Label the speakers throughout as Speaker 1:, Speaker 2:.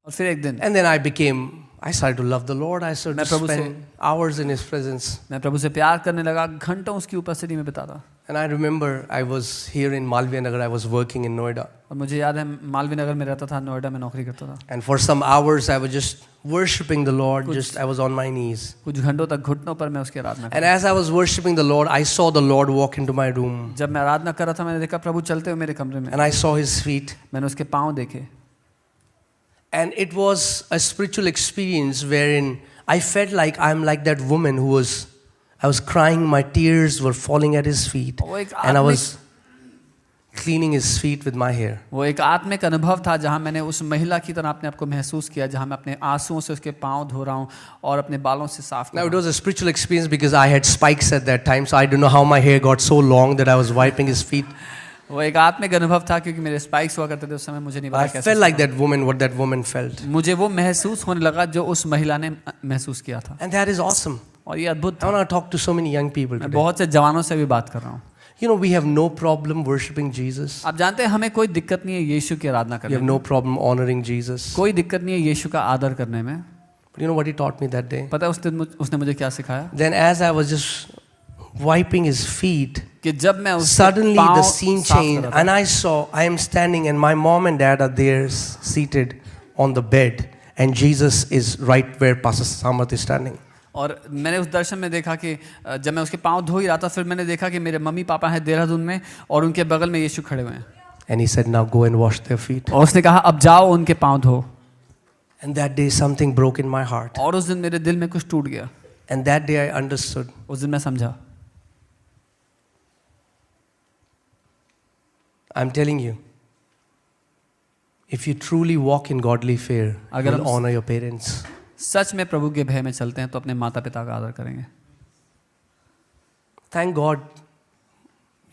Speaker 1: और फिर एक दिन
Speaker 2: And then I started to love the Lord. I started to spend hours in His presence.
Speaker 1: मैं प्रभु से प्यार करने लगा, घंटों उसकी उपस्थिति में बिताता।
Speaker 2: And I remember I was here in Malviya Nagar. I was working in Noida.
Speaker 1: और मुझे याद है मालवीय नगर में रहता था, नोएडा में नौकरी करता था।
Speaker 2: And for some hours I was just worshiping the Lord. I was on my knees.
Speaker 1: कुछ घंटों तक घुटनों पर मैं उसकी आराधना
Speaker 2: And as I was worshiping the Lord, I saw the Lord walk into my room.
Speaker 1: जब मैं आराधना कर रहा था, मैंने देखा प्रभु चलते हुए मेरे कमरे में।
Speaker 2: And I saw His feet.
Speaker 1: मैंने उसके पाँव देखे।
Speaker 2: And it was a spiritual experience wherein I felt like I'm like that woman I was crying, my tears were falling at His feet. And I was cleaning His feet with my hair.
Speaker 1: वो एक आत्मिक अनुभव था जहाँ मैंने उस महिला की तरह अपने आप को महसूस किया, जहाँ मैं अपने आंसुओं से उसके पाँव धो रहा हूँ और अपने बालों से साफ कर रहा हूँ।
Speaker 2: Now it was a spiritual experience because I had spikes at that time, so I don't know how my hair got so long that I was wiping His feet.
Speaker 1: वो एक आत्मिक अनुभव था क्योंकि मेरे स्पाइक्स हुआ करते थे उस समय, मुझे नहीं पता
Speaker 2: I
Speaker 1: कैसे।
Speaker 2: felt like that woman, what that woman felt.
Speaker 1: मुझे वो महसूस होने लगा जो उस महिला ने महसूस किया था।
Speaker 2: And that is awesome.
Speaker 1: और ये अद्भुत
Speaker 2: I
Speaker 1: था।
Speaker 2: want to talk to so many young people
Speaker 1: मैं
Speaker 2: today.
Speaker 1: बहुत से जवानों से भी बात कर रहा हूँ।
Speaker 2: You know, we have no problem worshiping Jesus.
Speaker 1: आप जानते हैं हमें कोई दिक्कत नहीं है यीशु की आराधना
Speaker 2: We
Speaker 1: करने
Speaker 2: have
Speaker 1: में,
Speaker 2: no problem honoring Jesus.
Speaker 1: कोई दिक्कत नहीं है यीशु का आदर करने में।
Speaker 2: But you know what He taught me that day?
Speaker 1: पता है उस दिन उसने मुझे क्या सिखाया?
Speaker 2: Then as I was just wiping His feet,
Speaker 1: कि जब मैं उसके
Speaker 2: suddenly the
Speaker 1: पाँव
Speaker 2: scene
Speaker 1: साफ कर
Speaker 2: changed
Speaker 1: रहा था,
Speaker 2: and I saw I am standing and my mom and dad are there seated on the bed and Jesus is right where Pastor Samarth is standing.
Speaker 1: और मैंने उस दर्शन में देखा कि जब मैं उसके पाँव धो ही रहा था, फिर मैंने देखा कि मेरे मम्मी पापा हैं देहरादून में और उनके बगल में यीशु खड़े हुए हैं।
Speaker 2: And He said, now go and wash their feet.
Speaker 1: और उसने कहा अब जाओ उनके पाँव धो।
Speaker 2: And that day something broke in my heart.
Speaker 1: और उस दिन मेरे दिल में कुछ टूट गया।
Speaker 2: And that day I understood.
Speaker 1: उस दिन मैं समझा।
Speaker 2: I'm telling you, if you truly walk in godly fear,
Speaker 1: अगर
Speaker 2: you'll
Speaker 1: हम
Speaker 2: honor your parents.
Speaker 1: सच में प्रभु के भय में चलते हैं तो अपने माता पिता का आदर करेंगे।
Speaker 2: Thank God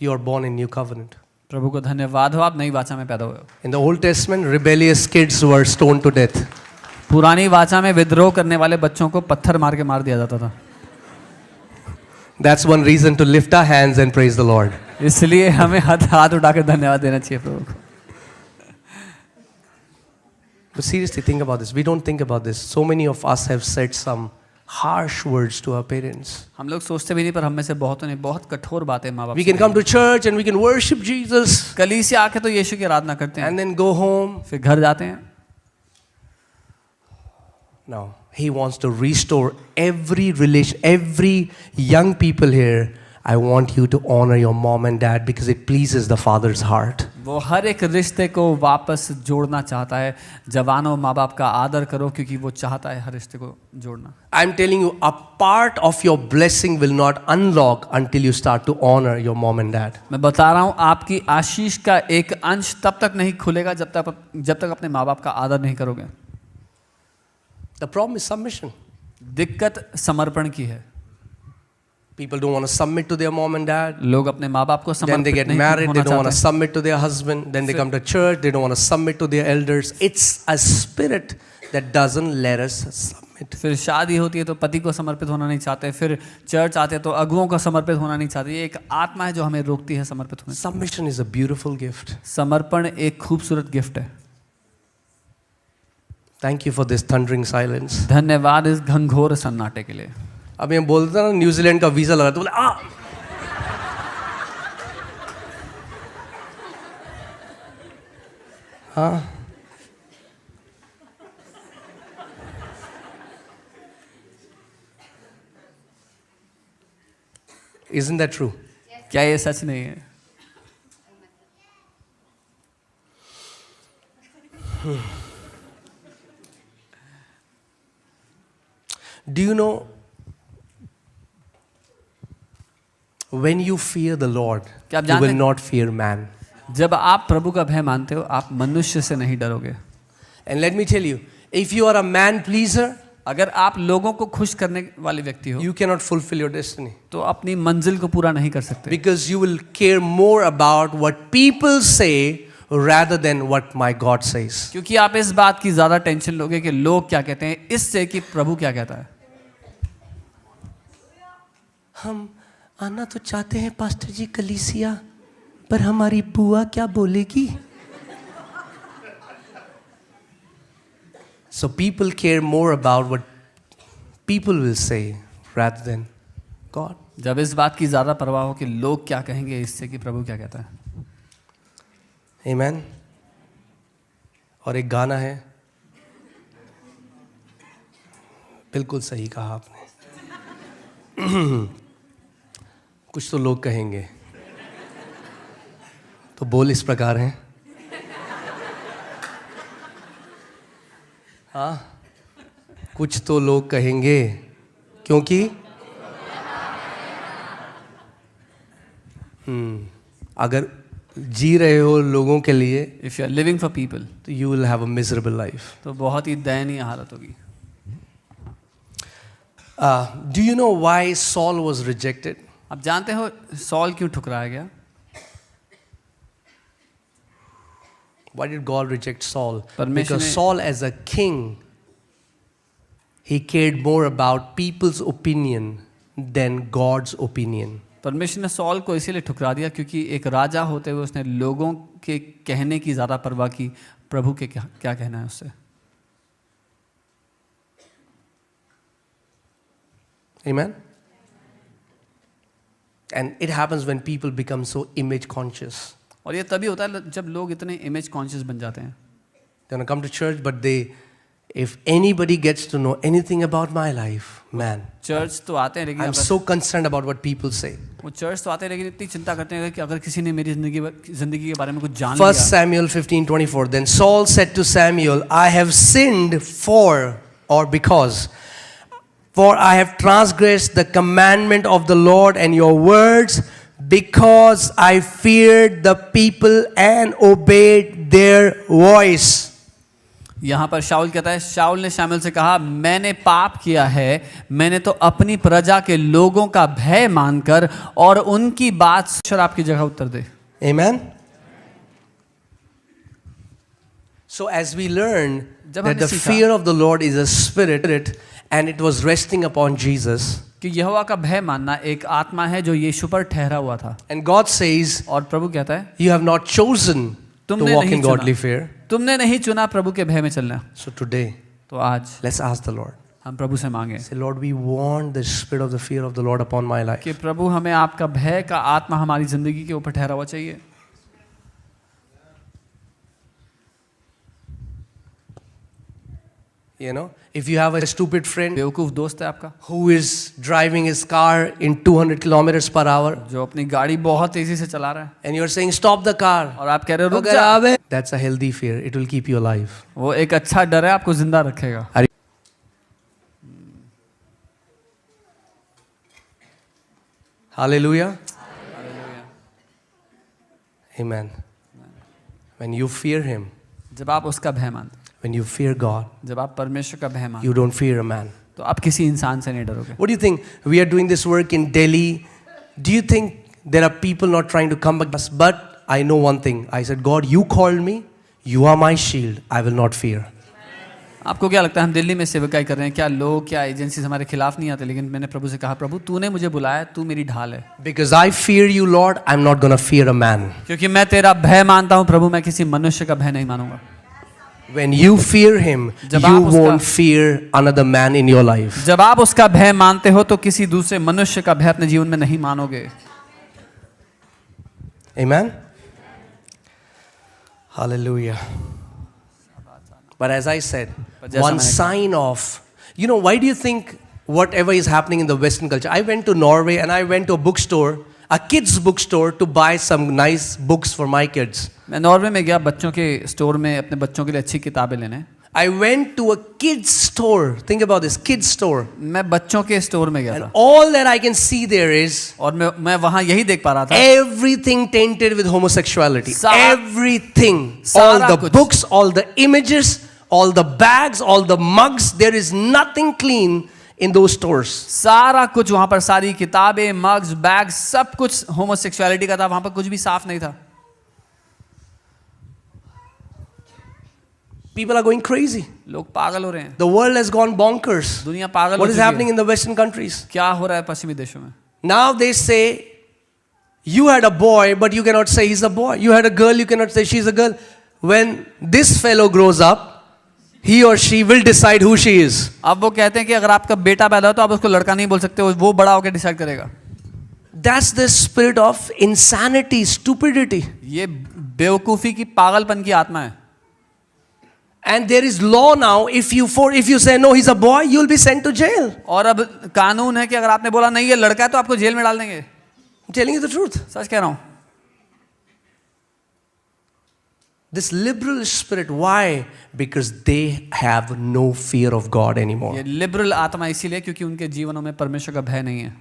Speaker 2: you are born in new covenant.
Speaker 1: प्रभु को धन्यवाद हो आप नई वाचा में पैदा हुए हो।
Speaker 2: In the Old Testament, rebellious kids were stoned to death.
Speaker 1: पुरानी वाचा में विद्रोह करने वाले बच्चों को पत्थर मार के मार दिया जाता था।
Speaker 2: That's one reason to lift our hands and praise the Lord.
Speaker 1: इसलिए हमें हाथ उठाकर धन्यवाद देना चाहिए प्रभु को।
Speaker 2: But seriously, think about this. We don't think about this. So many of us have said some harsh words to our parents.
Speaker 1: हम लोग सोचते भी नहीं, पर हम में से बहुतों ने बहुत कठोर बातें माँ बाप
Speaker 2: We can come to church and we can worship Jesus
Speaker 1: कलीसिया आके तो यीशु की आराधना करते हैं,
Speaker 2: and then go home.
Speaker 1: फिर घर जाते हैं।
Speaker 2: No, He wants to restore every relation, every young people here. I want you to honor your mom and dad because it pleases the Father's heart.
Speaker 1: वो हर एक रिश्ते को वापस जोड़ना चाहता है। जवानों माँ बाप का आदर करो क्योंकि वो चाहता है हर रिश्ते को जोड़ना।
Speaker 2: I'm telling you, a part of your blessing will not unlock until you start to honor your mom and dad.
Speaker 1: मैं बता रहा हूँ आपकी आशीष का एक अंश तब तक नहीं खुलेगा जब तक अपने माँ बाप का आदर नहीं करोगे।
Speaker 2: The problem is submission.
Speaker 1: दिक्कत समर्पण की है।
Speaker 2: People don't want to submit to their mom and dad.
Speaker 1: लोग अपने माँ बाप को
Speaker 2: Then they
Speaker 1: समर्पित
Speaker 2: get
Speaker 1: नहीं
Speaker 2: married, they
Speaker 1: होना
Speaker 2: don't want to
Speaker 1: चाहते।
Speaker 2: submit to their husband. Then they come to church, they don't want to submit to their elders. It's a spirit that doesn't let us submit.
Speaker 1: फिर शादी होती है तो पति को समर्पित होना नहीं चाहते, फिर चर्च आते हैं तो अगुओं को समर्पित होना नहीं चाहते। ये एक आत्मा है जो हमें रोकती है समर्पित होने से।
Speaker 2: Submission is a beautiful gift.
Speaker 1: समर्पण एक खूबसूरत गिफ्ट है।
Speaker 2: Thank you for this thundering silence.
Speaker 1: धन्यवाद इस घनघोर सन्नाटे के लिए।
Speaker 2: अभी हम बोलते ना न्यूजीलैंड का वीजा लगा तो बोले हाँ Isn't that true?
Speaker 1: क्या ये सच नहीं है?
Speaker 2: Do you know, when you fear the Lord,
Speaker 1: क्या आप
Speaker 2: you
Speaker 1: जानते
Speaker 2: will
Speaker 1: हैं?
Speaker 2: not fear man.
Speaker 1: जब आप प्रभु का भय मानते हो आप मनुष्य से नहीं डरोगे।
Speaker 2: And let me tell you, if you are a man pleaser,
Speaker 1: अगर आप लोगों को खुश करने वाले व्यक्ति हो
Speaker 2: you cannot fulfill your destiny.
Speaker 1: तो अपनी मंजिल को पूरा नहीं कर सकते,
Speaker 2: Because you will care more about what people say rather than what my God says.
Speaker 1: क्योंकि आप इस बात की ज्यादा टेंशन लोगे कि लोग क्या कहते हैं इससे कि प्रभु क्या कहता है।
Speaker 2: हम आना तो चाहते हैं पास्टर जी कलीसिया, पर हमारी बुआ क्या बोलेगी? So people care more about what people will say rather than God.
Speaker 1: जब इस बात की ज़्यादा परवाह हो कि लोग क्या कहेंगे इससे कि प्रभु क्या कहता है.
Speaker 2: Amen. और एक गाना है, बिल्कुल सही कहा आपने. कुछ तो लोग कहेंगे, तो बोल इस प्रकार हैं. हाँ, कुछ तो लोग कहेंगे क्योंकि अगर जी रहे हो लोगों के लिए,
Speaker 1: if you are living for people,
Speaker 2: तो you will have a miserable life.
Speaker 1: तो बहुत ही दयनीय हालत होगी.
Speaker 2: Do you know why Saul was rejected?
Speaker 1: आप जानते हो सॉल क्यों ठुकराया गया?
Speaker 2: Why did God reject Saul?
Speaker 1: परमेश्वर
Speaker 2: Because
Speaker 1: ने-
Speaker 2: Saul as a king, he cared more about people's opinion than God's opinion.
Speaker 1: परमेश्वर ने सॉल को इसीलिए ठुकरा दिया क्योंकि एक राजा होते हुए उसने लोगों के कहने की ज़्यादा परवाह की, प्रभु के क्या कहना है उससे.
Speaker 2: Amen? And it happens when people become so image conscious.
Speaker 1: और ये तभी होता है जब लोग इतने इमेज कॉन्शियस बन जाते हैं.
Speaker 2: They want to come to church, but if anybody gets to know anything about my life, man,
Speaker 1: church तो आते हैं लेकिन
Speaker 2: I'm so concerned about what people say.
Speaker 1: वो चर्च तो आते हैं लेकिन इतनी चिंता करते हैं कि अगर किसी ने मेरी जिंदगी के बारे में कुछ जान लिया.
Speaker 2: 1 Samuel 15:24. Then Saul said to Samuel, I have sinned for I have transgressed the commandment of the Lord and your words, because I feared the people and obeyed their voice.
Speaker 1: यहाँ पर शाऊल कहता है, शाऊल ने शामुएल से कहा, मैंने पाप किया है, मैंने तो अपनी प्रजा के लोगों का भय मानकर और उनकी बात शराब की जगह उत्तर दे.
Speaker 2: Amen? So as we learn
Speaker 1: जब
Speaker 2: that
Speaker 1: हमने
Speaker 2: the
Speaker 1: सीखा
Speaker 2: fear of the Lord is a spirit and it was resting upon Jesus,
Speaker 1: कि यहोवा का भय मानना एक आत्मा है जो यीशु पर ठहरा हुआ था.
Speaker 2: and God says,
Speaker 1: और प्रभु कहता है,
Speaker 2: you have not chosen to
Speaker 1: तुमने
Speaker 2: walk
Speaker 1: नहीं
Speaker 2: in godly
Speaker 1: चुना,
Speaker 2: fear.
Speaker 1: तुमने नहीं चुना प्रभु के भय में चलना.
Speaker 2: So today,
Speaker 1: तो आज
Speaker 2: let's ask the Lord.
Speaker 1: हम प्रभु से मांगे
Speaker 2: Say, Lord, we want the spirit of the fear of the Lord upon my life.
Speaker 1: कि प्रभु हमें आपका भय का आत्मा हमारी जिंदगी के ऊपर ठहरा हुआ चाहिए.
Speaker 2: You know, if you have a stupid friend
Speaker 1: बेवकूफ दोस्त है आपका
Speaker 2: who is driving his car in 200 kilometers per hour,
Speaker 1: जो अपनी गाड़ी बहुत तेजी से चला रहा है
Speaker 2: and you're saying, stop the car.
Speaker 1: और आप कह रहे हो रुक जा,
Speaker 2: That's a healthy fear. It will keep you alive.
Speaker 1: वो एक अच्छा डर है, आपको जिंदा रखेगा.
Speaker 2: Hallelujah. Amen. When you fear Him,
Speaker 1: जब आप उसका भय मानते,
Speaker 2: when you fear God,
Speaker 1: जब आप परमेश्वर का भय मानते,
Speaker 2: you don't fear a man.
Speaker 1: तो आप किसी इंसान से नहीं डरोगे.
Speaker 2: What do you think? We are doing this work in Delhi. Do you think there are people not trying to come back? But I know one thing. I said, God, you called me. You are my shield. I will not fear.
Speaker 1: आपको क्या लगता है हम दिल्ली में सेवकाई कर रहे हैं, क्या लोग क्या एजेंसीज हमारे खिलाफ नहीं आते, लेकिन मैंने प्रभु से कहा, प्रभु तूने मुझे बुलाया, तू मेरी ढाल है.
Speaker 2: Because I fear you, Lord, I'm not going to fear a man.
Speaker 1: क्योंकि मैं तेरा भय मानता हूँ प्रभु, मैं किसी मनुष्य का भय नहीं मानूंगा.
Speaker 2: When you fear Him,
Speaker 1: जब
Speaker 2: you
Speaker 1: आप उसका-
Speaker 2: won't fear another man in your life.
Speaker 1: जब आप उसका भय मानते हो तो किसी दूसरे मनुष्य का भय अपने जीवन में नहीं मानोगे.
Speaker 2: Amen? Hallelujah. But as I said,
Speaker 1: But जैसा
Speaker 2: one
Speaker 1: मैंने कहा-
Speaker 2: sign of, you know, why do you think whatever is happening in the Western culture? I went to Norway and I went to a bookstore, a kids bookstore, to buy some nice books for my kids.
Speaker 1: मैं Norway में गया बच्चों के store में अपने बच्चों के लिए अच्छी किताबें लेने.
Speaker 2: I went to a kids store. Think about this, kids store.
Speaker 1: मैं बच्चों के स्टोर में गया
Speaker 2: And
Speaker 1: था
Speaker 2: all that I can see there is
Speaker 1: और मैं वहां यही देख पा रहा था,
Speaker 2: everything tainted with homosexuality.
Speaker 1: सारा-
Speaker 2: Everything.
Speaker 1: सारा
Speaker 2: All the
Speaker 1: कुछ.
Speaker 2: books, all the images, all the bags, all the mugs. There is nothing clean in those stores.
Speaker 1: सारा कुछ वहां पर, सारी किताबें, मग्स, बैग, सब कुछ होमोसेक्सुअलिटी का था. वहां पर कुछ भी साफ नहीं था.
Speaker 2: People are going crazy.
Speaker 1: लोग पागल हो रहे हैं.
Speaker 2: The world has gone bonkers.
Speaker 1: दुनिया पागल हो
Speaker 2: What is
Speaker 1: चुकी
Speaker 2: happening
Speaker 1: है.
Speaker 2: in the Western countries?
Speaker 1: क्या हो रहा है पश्चिमी देशों में?
Speaker 2: Now they say, you had a boy, but you cannot say he's a boy. You had a girl, you cannot say she's a girl. When this fellow grows up, he or she will decide who she is.
Speaker 1: अब वो कहते हैं कि अगर आपका बेटा पैदा हो तो आप उसको लड़का नहीं बोल सकते, वो बड़ा होकर डिसाइड करेगा।
Speaker 2: That's the spirit of insanity, stupidity.
Speaker 1: ये बेवकूफी की, पागलपन की आत्मा है।
Speaker 2: And there is law now. If you say no, he's a boy, you'll be sent to jail.
Speaker 1: और अब कानून है कि अगर आपने बोला नहीं ये लड़का है तो आपको जेल में डाल देंगे।
Speaker 2: I'm telling you the truth.
Speaker 1: सच कह रहा हूं।
Speaker 2: This liberal spirit, why? Because they have no fear of God anymore.
Speaker 1: ये लिबरल आत्मा इसीलिए क्योंकि उनके जीवनों में परमेश्वर का भय नहीं है।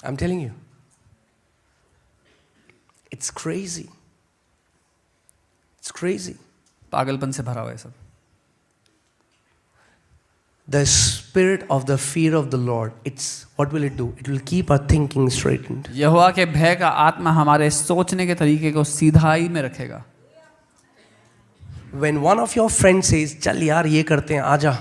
Speaker 2: I'm telling you. It's crazy. It's crazy.
Speaker 1: पागलपन से भरा हुआ है सब।
Speaker 2: The spirit of the fear of the Lord, what will it do? It will keep our thinking straightened.
Speaker 1: यहोवा के भय का आत्मा हमारे सोचने के तरीके को सीधाई में रखेगा।
Speaker 2: When one of your friends says, "चल यार ये करते हैं, आजा."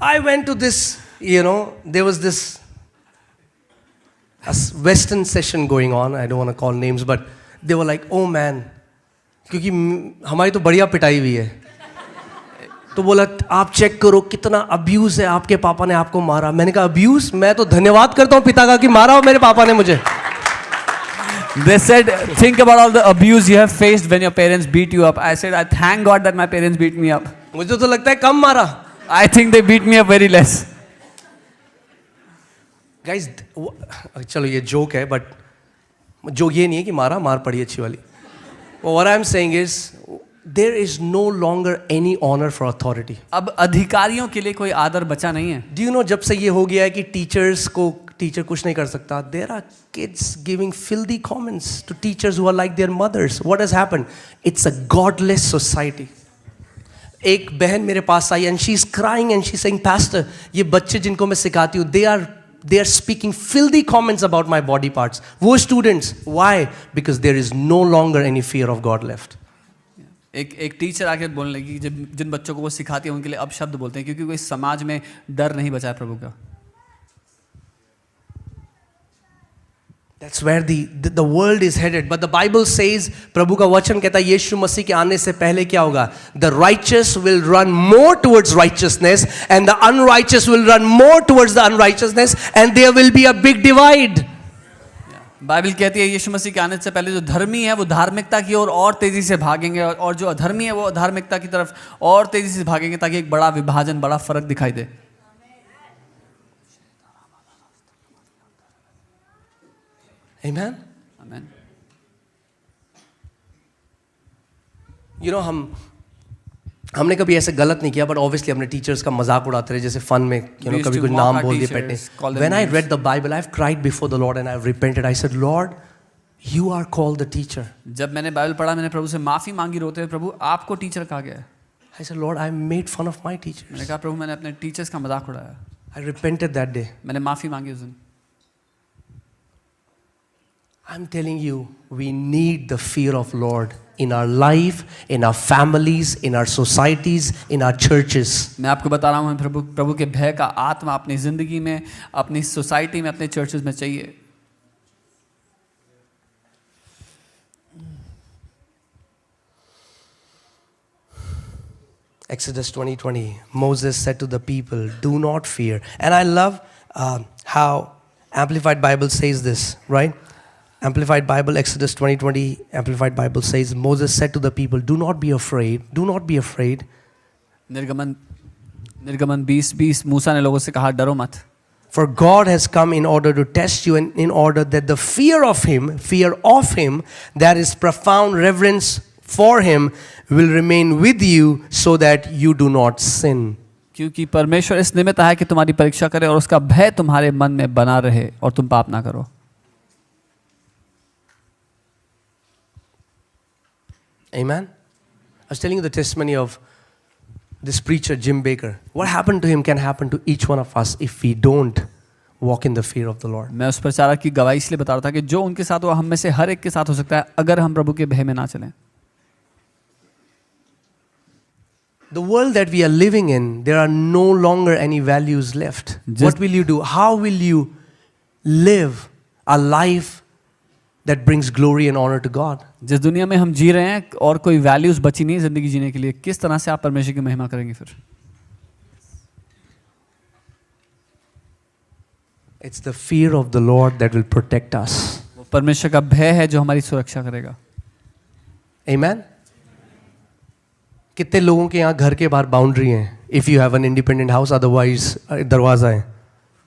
Speaker 2: I went to this, there was this a Western session going on. I don't want to call names, but they were like, "Oh man," क्योंकि हमारी तो बढ़िया पिटाई हुई है। तो बोला आप चेक करो कितना अब्यूज है, आपके पापा ने आपको मारा। मैंने कहा अब्यूज? मैं तो धन्यवाद करता हूँ पिता का कि मारा हो मेरे पापा ने मुझे।
Speaker 1: They said, think about all the abuse you have faced when your parents beat you up. I said, I thank God that my parents beat me up.
Speaker 2: मुझे तो लगता है कम मारा।
Speaker 1: I think they beat me up very less.
Speaker 2: Guys, चलो ये joke है, but joke ये नहीं है कि मारा, मार पड़ी अच्छी वाली। What I'm saying is, there is no longer any honor for authority.
Speaker 1: अब अधिकारियों के लिए कोई आदर बचा नहीं है।
Speaker 2: Do you know जब से ये हो गया है कि टीचर कुछ नहीं कर सकता, there are kids giving filthy comments to teachers who are like their mothers. What has happened? It's a godless society. एक बहन मेरे पास आई and she's crying and she's saying, Pastor, ये बच्चे जिनको मैं सिखाती हूँ, they are speaking filthy comments about my body parts. वो students, why? Because there is no longer any fear of God left.
Speaker 1: एक टीचर आके बोलने लगी, जिन बच्चों को वो सिखाती है उनके लिए अब शब्द बोलते हैं, क्योंकि कोई समाज में डर नहीं बचा है प्रभु का।
Speaker 2: That's where the world is headed. But the Bible says, प्रभु का वचन कहता है यीशु मसीह के आने से पहले क्या होगा? The righteous will run more towards righteousness and the unrighteous will run more towards the unrighteousness and there will be a big divide.
Speaker 1: Bible कहती है यीशु मसीह के आने से पहले जो धर्मी है वो धार्मिकता की ओर और तेजी से भागेंगे और जो अधर्मी है वो अधार्मिकता की तरफ और तेजी से भागेंगे, ताकि एक बड़ा विभाजन, बड़ा फर्क दिखाई दे।
Speaker 2: Amen.
Speaker 1: आमीन।
Speaker 2: हमने कभी ऐसे गलत नहीं किया, बट ऑब्वियसली अपने टीचर्स का मजाक उड़ाते रहे, जैसे फन में कभी कुछ नाम बोल दिए पेटने। When I read the Bible, I've cried before the Lord and I've repented. I said, Lord, you are called the teacher.
Speaker 1: जब मैंने बाइबल पढ़ा, मैंने प्रभु से माफी मांगी रोते हुए, प्रभु आपको टीचर कहा गया है।
Speaker 2: I said, Lord, I made fun of my teachers.
Speaker 1: मैंने कहा प्रभु मैंने अपने टीचर्स का मजाक उड़ाया।
Speaker 2: I repented that day.
Speaker 1: मैंने माफी मांगी उस दिन।
Speaker 2: I'm telling you, we need the fear of Lord in our life, in our families, in our societies, in our churches.
Speaker 1: मैं आपको बता रहा हूँ, प्रभु के भय का आत्मा अपनी जिंदगी में, अपनी सोसाइटी में, अपने चर्चेस में चाहिए।
Speaker 2: Exodus 20:20, Moses said to the people, do not fear. And I love how Amplified Bible says this, right? Amplified Bible, Exodus 20:20, Amplified Bible says, Moses said to the people, do not be afraid, do not be afraid.
Speaker 1: निर्गमन 20:20, मूसा ने लोगों से कहा डरो मत।
Speaker 2: For God has come in order to test you and in order that the fear of him, that is profound reverence for him, will remain with you so that you do not sin.
Speaker 1: क्योंकि परमेश्वर इस निमित्त है कि तुम्हारी परीक्षा करे और उसका भय तुम्हारे मन में बना रहे और तुम पाप ना करो।
Speaker 2: Amen. I was telling you the testimony of this preacher, Jim Baker. What happened to him can happen to each one of us if we don't walk in the fear of the Lord.
Speaker 1: मैं उस प्रचारक की गवाही इसलिए बता रहा था कि जो उनके साथ हुआ हम में से हर एक के साथ हो सकता है अगर हम प्रभु के भय में ना चलें।
Speaker 2: The world that we are living in, there are no longer any values left. What will you do? How will you live a life that brings glory and honor to God.
Speaker 1: जिस दुनिया में हम जी रहे हैं और कोई values बची नहीं जिंदगी जीने के लिए, किस तरह से आप परमेश्वर की महिमा करेंगे फिर?
Speaker 2: It's the fear of the Lord that will protect us.
Speaker 1: वो परमेश्वर का भय है जो हमारी सुरक्षा करेगा.
Speaker 2: Amen. कितने लोगों के यहाँ घर के बाहर बाउंड्री है? If you have an independent house, otherwise दरवाजा है.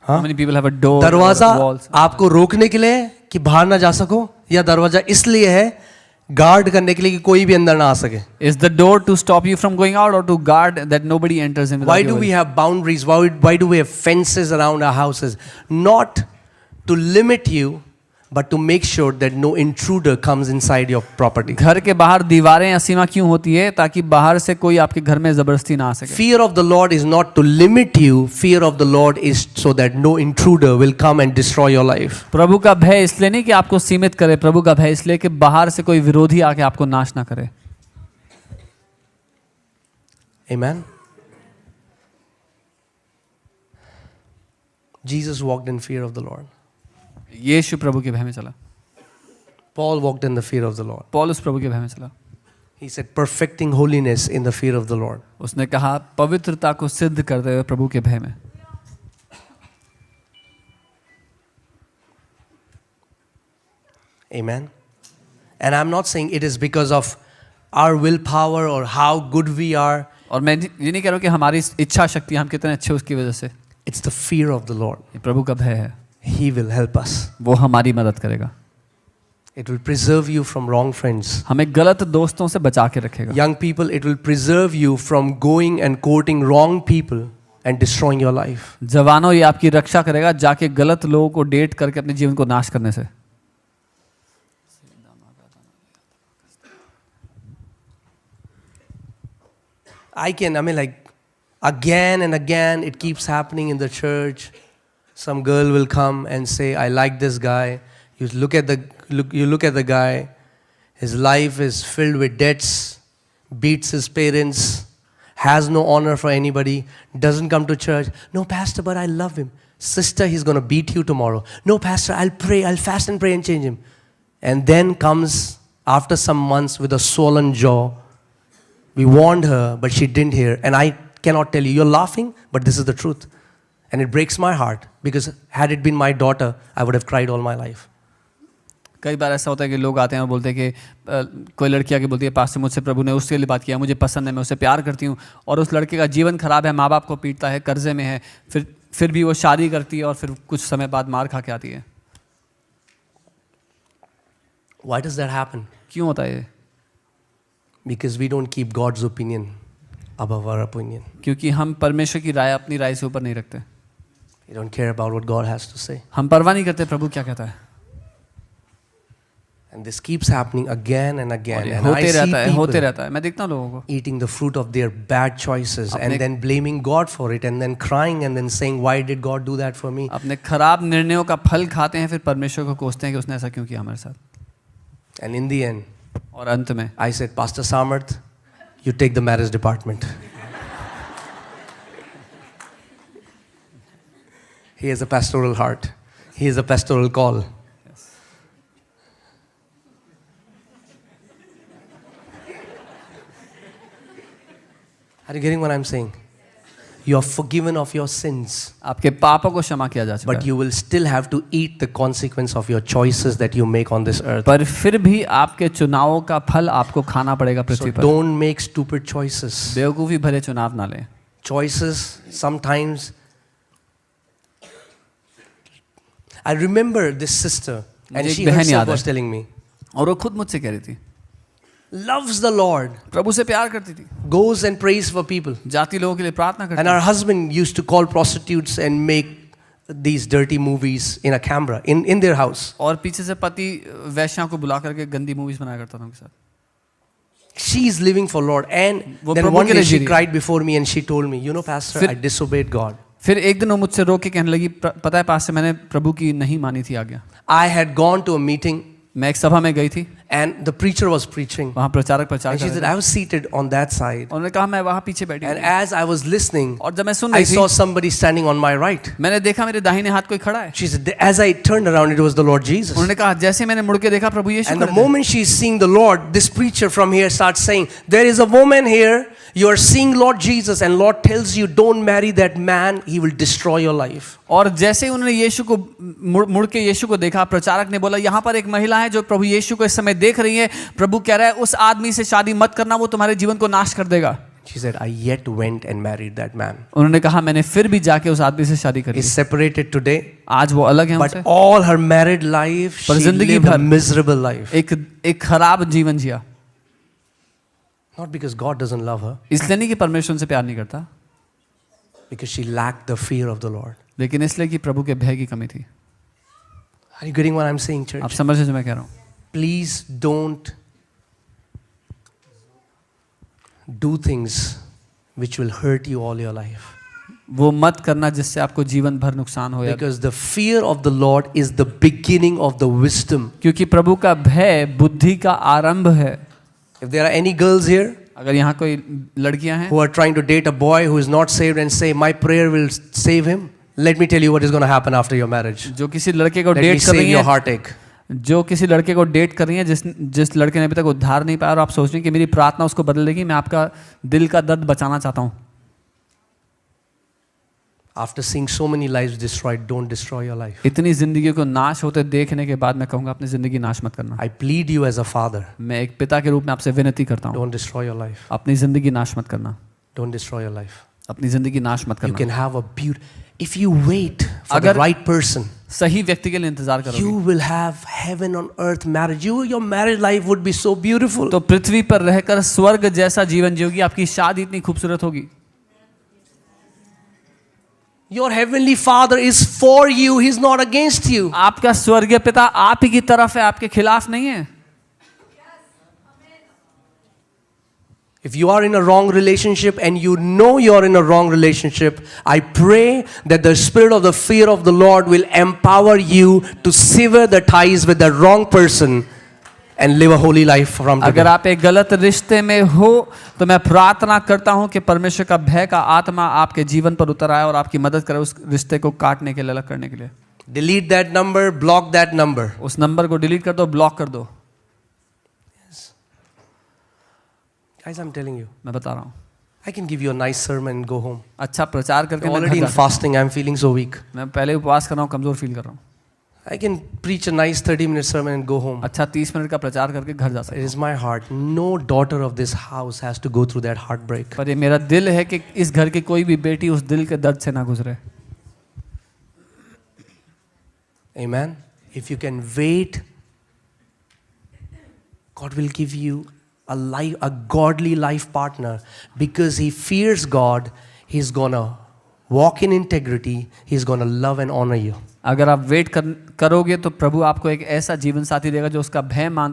Speaker 1: How many people have a door?
Speaker 2: दरवाजा
Speaker 1: walls?
Speaker 2: आपको रोकने के लिए कि बाहर ना जा सको, या दरवाजा इसलिए है गार्ड करने के लिए कि कोई भी अंदर ना आ सके?
Speaker 1: Is the door to stop you from going out or to guard that nobody enters in?
Speaker 2: Why do we have boundaries? Why do we have fences around our houses? Not to limit you, but to make sure that no intruder comes inside your property.
Speaker 1: घर के बाहर दीवारें या सीमा क्यों होती है? ताकि बाहर से कोई आपके घर में जबरदस्ती ना आ सके.
Speaker 2: Fear of the Lord is not to limit you. Fear of the Lord is so that no intruder will come and destroy your life.
Speaker 1: प्रभु का भय इसलिए नहीं कि आपको सीमित करे, प्रभु का भय इसलिए कि बाहर से कोई विरोधी आके आपको नाश ना करे.
Speaker 2: Amen. Jesus walked in fear of the Lord.
Speaker 1: यीशु प्रभु के भय में चला.
Speaker 2: Paul walked in the fear of the Lord.
Speaker 1: पौलुस प्रभु के भय में चला.
Speaker 2: He said, perfecting holiness in the fear of the Lord.
Speaker 1: उसने कहा पवित्रता को सिद्ध करते हुए प्रभु के भय में.
Speaker 2: Amen. And I'm not saying it is because of our willpower or how good we are.
Speaker 1: और मैं ये नहीं कह रहा हूँ कि हमारी इच्छा शक्ति हम कितने अच्छे उसकी वजह से.
Speaker 2: It's the fear of the Lord.
Speaker 1: ये प्रभु का भय है.
Speaker 2: He will help us.
Speaker 1: वो हमारी मदद करेगा.
Speaker 2: It will preserve you from wrong friends.
Speaker 1: हमें गलत दोस्तों से बचा के रखेगा.
Speaker 2: Young people, it will preserve you from going and courting wrong people and destroying your life.
Speaker 1: जवानों, ये आपकी रक्षा करेगा जाके गलत लोगों को डेट करके अपने जीवन को नाश करने से.
Speaker 2: I mean, like, again and again, it keeps happening in the church. Some girl will come and say, I like this guy. You look at the guy. His life is filled with debts, beats his parents, has no honor for anybody, doesn't come to church. No, pastor, but I love him. Sister, he's going to beat you tomorrow. No, pastor, I'll fast and pray and change him. And then comes, after some months, with a swollen jaw. We warned her, but she didn't hear. And I cannot tell you, you're laughing, but this is the truth. And it breaks my heart, because had it been my daughter, I would have cried all my life.
Speaker 1: कई बार ऐसा होता है कि लोग आते हैं और बोलते हैं कि कोई लड़की आके बोलती है, पास्टर मुझसे प्रभु ने उसके लिए बात किया, मुझे पसंद है, मैं उसे प्यार करती हूँ, और उस लड़के का जीवन खराब है, माँ बाप को पीटता है, कर्जे में है, फिर भी वो शादी करती है और फिर कुछ समय बाद मार खा के आती है.
Speaker 2: Why does that happen?
Speaker 1: क्यों होता है ये?
Speaker 2: Because we don't keep God's opinion above our opinion.
Speaker 1: क्योंकि हम परमेश्वर की राय अपनी राय से ऊपर नहीं रखते.
Speaker 2: We don't care about what God has to say.
Speaker 1: हम परवाह नहीं करते प्रभु क्या कहता है.
Speaker 2: And this keeps happening again and again. And I
Speaker 1: होते
Speaker 2: see
Speaker 1: रहता है. मैं देखता हूँ लोगों को
Speaker 2: eating the fruit of their bad choices and then blaming God for it and then crying and then saying, why did God do that for me?
Speaker 1: अपने खराब निर्णयों का फल खाते हैं, फिर परमेश्वर को कोसते हैं कि उसने ऐसा क्यों किया हमारे साथ.
Speaker 2: And in the end,
Speaker 1: और अंत में
Speaker 2: I said, Pastor Samarth, you take the marriage department. He has a pastoral heart. He has a pastoral call. Are you getting what I'm saying? You are forgiven of your sins.
Speaker 1: आपके पापों को क्षमा किया जा चुका
Speaker 2: But
Speaker 1: है.
Speaker 2: you will still have to eat the consequence of your choices that you make on this earth.
Speaker 1: पर फिर भी आपके चुनावों का फल आपको खाना पड़ेगा
Speaker 2: So
Speaker 1: पृथ्वी पर.
Speaker 2: don't make stupid choices.
Speaker 1: बेवकूफ़ी भरे चुनाव ना लें.
Speaker 2: Choices sometimes. I remember this sister and
Speaker 1: मुझे
Speaker 2: she
Speaker 1: एक बहन
Speaker 2: herself
Speaker 1: याद है.
Speaker 2: was telling me,
Speaker 1: और वो खुद मुझसे कह रही थी,
Speaker 2: loves the Lord,
Speaker 1: प्रभु से प्यार करती थी,
Speaker 2: goes and prays for people.
Speaker 1: जाति लोगों के लिए प्रार्थना करती
Speaker 2: And
Speaker 1: थी.
Speaker 2: her husband used to call prostitutes and make these dirty movies in a camera in their house.
Speaker 1: और पीछे से पति वैश्याओं को बुला करके गंदी मूवीज बनाया करता था उनके साथ.
Speaker 2: She is living for Lord. And
Speaker 1: वो
Speaker 2: then
Speaker 1: प्रभु
Speaker 2: one
Speaker 1: के
Speaker 2: day
Speaker 1: लिए जी
Speaker 2: she
Speaker 1: रही है.
Speaker 2: cried before me and she told me, you know, Pastor, I disobeyed God.
Speaker 1: फिर एक दिन वो मुझसे रो के कहने लगी, पता है पास्टर, मैंने प्रभु की नहीं मानी थी आज्ञा.
Speaker 2: I had gone to a meeting
Speaker 1: मैं एक सभा में गई थी
Speaker 2: And the preacher was preaching.
Speaker 1: वहाँ प्रचारक प्रचार
Speaker 2: And
Speaker 1: कर
Speaker 2: she
Speaker 1: रहे
Speaker 2: said,
Speaker 1: थे।
Speaker 2: I was seated on that side.
Speaker 1: उन्होंने कहा मैं वहाँ पीछे बैठी
Speaker 2: And
Speaker 1: हूँ।
Speaker 2: as I was listening,
Speaker 1: और जब मैं सुन
Speaker 2: I
Speaker 1: रही
Speaker 2: saw
Speaker 1: थी
Speaker 2: somebody standing on my right.
Speaker 1: मैंने देखा मेरे दाहिने हाथ कोई खड़ा है।
Speaker 2: She said, as I turned around, it was the Lord Jesus.
Speaker 1: उन्होंने कहा जैसे मैंने मुड़ के देखा प्रभु यीशु
Speaker 2: And the
Speaker 1: खड़े थे।
Speaker 2: moment she's seeing the Lord, this preacher from here starts saying, there is a woman here, you are seeing Lord Jesus, and Lord tells you, don't marry that man, he will destroy your life.
Speaker 1: और जैसे ही उन्होंने यीशु को मुड़ के यीशु को देखा, प्रचारक ने बोला यहाँ पर एक महिला है जो प्रभु यीशु को इस समय देख रही है, प्रभु कह रहा है उस आदमी से शादी मत करना, वो तुम्हारे जीवन को नाश कर देगा।
Speaker 2: She said, I yet went and married that man.
Speaker 1: उन्होंने कहा मैंने फिर भी जाके उस आदमी से शादी करी।
Speaker 2: He's separated today,
Speaker 1: आज वो अलग है
Speaker 2: but
Speaker 1: हमसे,
Speaker 2: all her married life,
Speaker 1: पर
Speaker 2: she
Speaker 1: जिंदगी
Speaker 2: lived a
Speaker 1: भर
Speaker 2: miserable life.
Speaker 1: एक खराब जीवन जिया।
Speaker 2: Not because God doesn't love her,
Speaker 1: इसलिए नहीं कि परमेश्वर उनसे प्यार नहीं करता,
Speaker 2: because she lacked the fear of the Lord.
Speaker 1: लेकिन इसलिए कि प्रभु के भय की कमी थी।
Speaker 2: Are you getting what I'm saying,
Speaker 1: आप
Speaker 2: church?
Speaker 1: समझ रहे जो मैं कह रहा हूँ?
Speaker 2: Please don't do things which will hurt you all your life.
Speaker 1: वो मत करना जिससे आपको जीवन भर नुकसान हो।
Speaker 2: Because the fear of the Lord is the beginning of the wisdom.
Speaker 1: क्योंकि प्रभु का भय बुद्धि का आरंभ है।
Speaker 2: If there are any girls here
Speaker 1: अगर यहाँ कोई लड़कियां हैं
Speaker 2: who are trying to date a boy who is not saved and say, my prayer will save him, let me tell you what is going to happen after your marriage.
Speaker 1: जो किसी लड़के को
Speaker 2: Let me
Speaker 1: date कर
Speaker 2: save
Speaker 1: रही
Speaker 2: your
Speaker 1: हैं,
Speaker 2: heartache.
Speaker 1: जो किसी लड़के को डेट कर रही हैं जिस लड़के ने अभी तक उद्धार नहीं पाया और आप सोच रहे हैं कि मेरी प्रार्थना उसको बदल देगी, मैं आपका दिल का दर्द बचाना चाहता हूँ।
Speaker 2: After seeing so many lives destroyed, don't destroy your life.
Speaker 1: इतनी जिंदगी को नाश होते देखने के बाद मैं कहूँगा अपनी जिंदगी नाश मत करना।
Speaker 2: I plead you as a father,
Speaker 1: मैं एक पिता के रूप में आपसे विनती करता हूँ,
Speaker 2: don't destroy your life.
Speaker 1: अपनी जिंदगी नाश मत करना।
Speaker 2: Don't destroy your life.
Speaker 1: अपनी जिंदगी नाश मत
Speaker 2: You
Speaker 1: करना।
Speaker 2: can have a beauty. If you wait for the
Speaker 1: अगर-
Speaker 2: right person,
Speaker 1: सही व्यक्ति के लिए इंतजार
Speaker 2: you
Speaker 1: करोगे
Speaker 2: will have heaven on earth marriage. Your married life would be so beautiful.
Speaker 1: तो पृथ्वी पर रहकर स्वर्ग जैसा जीवन जियोगी, आपकी शादी इतनी खूबसूरत होगी।
Speaker 2: Your heavenly Father is for you. He's not against you.
Speaker 1: आपका स्वर्गीय पिता आप ही की तरफ है, आपके खिलाफ नहीं है।
Speaker 2: If you are in a wrong relationship and you know you're in a wrong relationship, I pray that the spirit of the fear of the Lord will empower you to sever the ties with the wrong person and live a holy life from
Speaker 1: अगर
Speaker 2: today.
Speaker 1: आप एक गलत रिश्ते में हो तो मैं प्रार्थना करता हूं कि परमेश्वर का भय का आत्मा आपके जीवन पर उतर आए और आपकी मदद करे उस रिश्ते को काटने के लिए, अलग करने के लिए।
Speaker 2: Delete that number, block that number.
Speaker 1: उस नंबर को डिलीट कर दो, ब्लॉक कर दो।
Speaker 2: Guys, I'm telling you,
Speaker 1: मैं बता रहा हूँ,
Speaker 2: I can give you a nice sermon and go home.
Speaker 1: अच्छा प्रचार करके मैं
Speaker 2: Already
Speaker 1: घर
Speaker 2: in
Speaker 1: जा सकता
Speaker 2: fasting, I'm feeling so weak.
Speaker 1: हूं। मैं पहले उपवास कर रहा हूँ, कमजोर फील कर रहा हूँ।
Speaker 2: I can preach a nice 30-minute sermon and go home.
Speaker 1: अच्छा 30 मिनट का प्रचार करके घर जा सकता
Speaker 2: It is my heart. No daughter of this house has to go through that heartbreak.
Speaker 1: हूँ, पर ये मेरा दिल है कि इस घर की कोई भी बेटी उस दिल के दर्द से ना गुजरे।
Speaker 2: Amen. If you can wait, God will give you a godly life partner because he fears God. He's gonna walk in integrity. He's gonna love and honor you.
Speaker 1: अगर आप वेट करोगे तो प्रभु आपको एक ऐसा जीवन साथी देगा जो उसका भय मानता